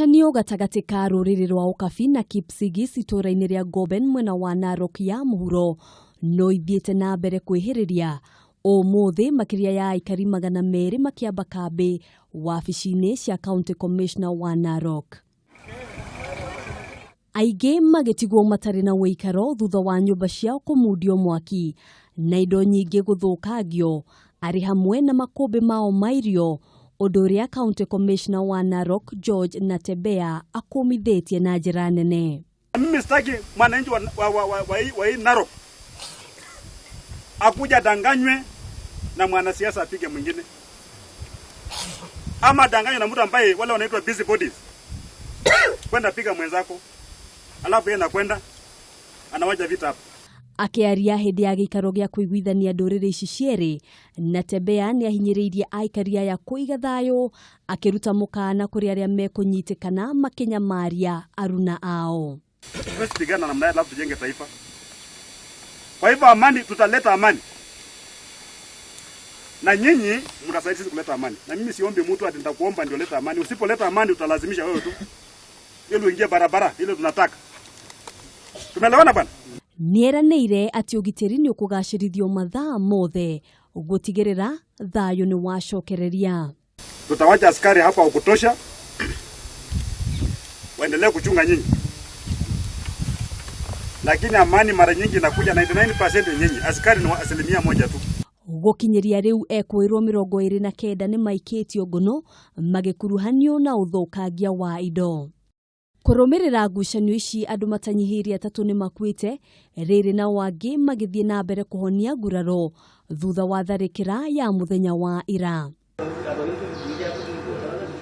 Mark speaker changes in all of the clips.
Speaker 1: Ngucanio gatagati ka rũrĩrĩ rwa Ukabi na Kipsigis ituura-ini ria Ngoben mwena wa Narok ya muhuro no ithiĩte na mbere kwĩhĩrĩria. Ũmũthĩ Makiria ya aikari magana meeri makiamba kambi wabici-inĩ cia County Commissioner wa Narok. Aingĩ magĩtigwo matarĩ na uikaro thutha wa nyumba ciao kumundio mwaki na indo nyingĩ gũthũkangio arĩ hamwe na makũmbĩ mao ma irio. Ũndũ ũrĩa County Commissioner wa Narok George Natembea akumithĩtie na njĩra nene.
Speaker 2: Mimi sitaki mwananchi wa Narok akuja danganywe na mwanasiasa apige mwingine, ama danganywe na mtu ambaye wale wanaitwa busy bodies kwenda piga mwenzako alafu yeye anakwenda anawaja vita hapo.
Speaker 1: Akiaria hĩndĩ ya gĩikaro gĩa kũiguithania ndũrĩrĩ ici cierĩ, Natembea nĩ ahinyĩrĩirie aikari ya kũiga thayũ akĩruta mũkana kũrĩ arĩa mekũnyitĩkana makinyamaria aruna ao.
Speaker 2: Tusipigana namna hiyo, alafu tujenge taifa. Kwa hivyo amani, tutaleta amani. Na nyinyi mtasaidia sisi kuleta amani. Na mimi siombi mtu ati nitakuomba ndio leta amani. Usipoleta amani utalazimisha wewe tu. Ili uingie barabara ile tunataka. Tumeelewana bwana?
Speaker 1: Nieranĩire atĩ ũgitĩri nĩ ũkũgacĩrithio mathaa mothe gũtigĩrĩra thayũ nĩ wacokereria.
Speaker 2: Tutawacha askari hapa ukutosha waendelee kuchunga nyinyi. Lakini amani mara nyingi inakuja 99% nyinyi. Askari ni 1% tu.
Speaker 1: Gukinyiria rĩu ekuirwo 29 nĩ maikĩtio ngono magĩkuruhanio na ũthũkangia wa indo. Kurumirira ngucanio ici andu matanyihiria 3 nĩ makuĩte, rĩrĩ na wangĩ magĩthiĩ na mbere kũhonia nguraro thutha wa tharĩkĩra ya muthenya wa ira.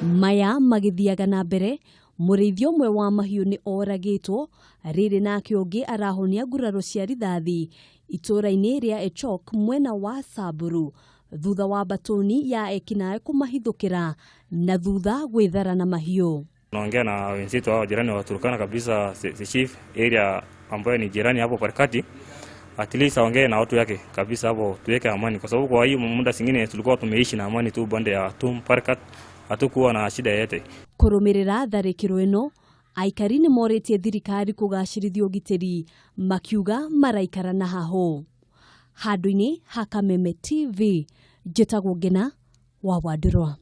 Speaker 1: Maya magĩthiaga na mbere, mũrĩithio ũmwe wa mahiũ nĩ oragĩtwo, rĩrĩ nake ũngĩ arahonia nguraro cia rithathi ituura-ini ria Echok mwena wa Samburu thutha wa batoni ya ekinae kũmahithũkĩra na thutha gwĩthara na mahiũ.
Speaker 3: Naongea na wenzetu hao jirani wa Turkana kabisa, chief area ambayo ni jirani hapo katikati, at least aongee na watu yake kabisa hapo tuweke amani, kwa sababu kwa hiyo muda singine tulikuwa tumeishi na amani tu bande ya Tum Parkat, hatukuwa na shida yote.
Speaker 1: Kurumirira tharĩkĩro ĩno, aikari nĩ morĩtie thirikari kũgacĩrithia ũgitĩri makiuga maraikara na haho. Handũ-inĩ ha Kameme TV, njĩtagwo Ngina wa Wandĩrwa.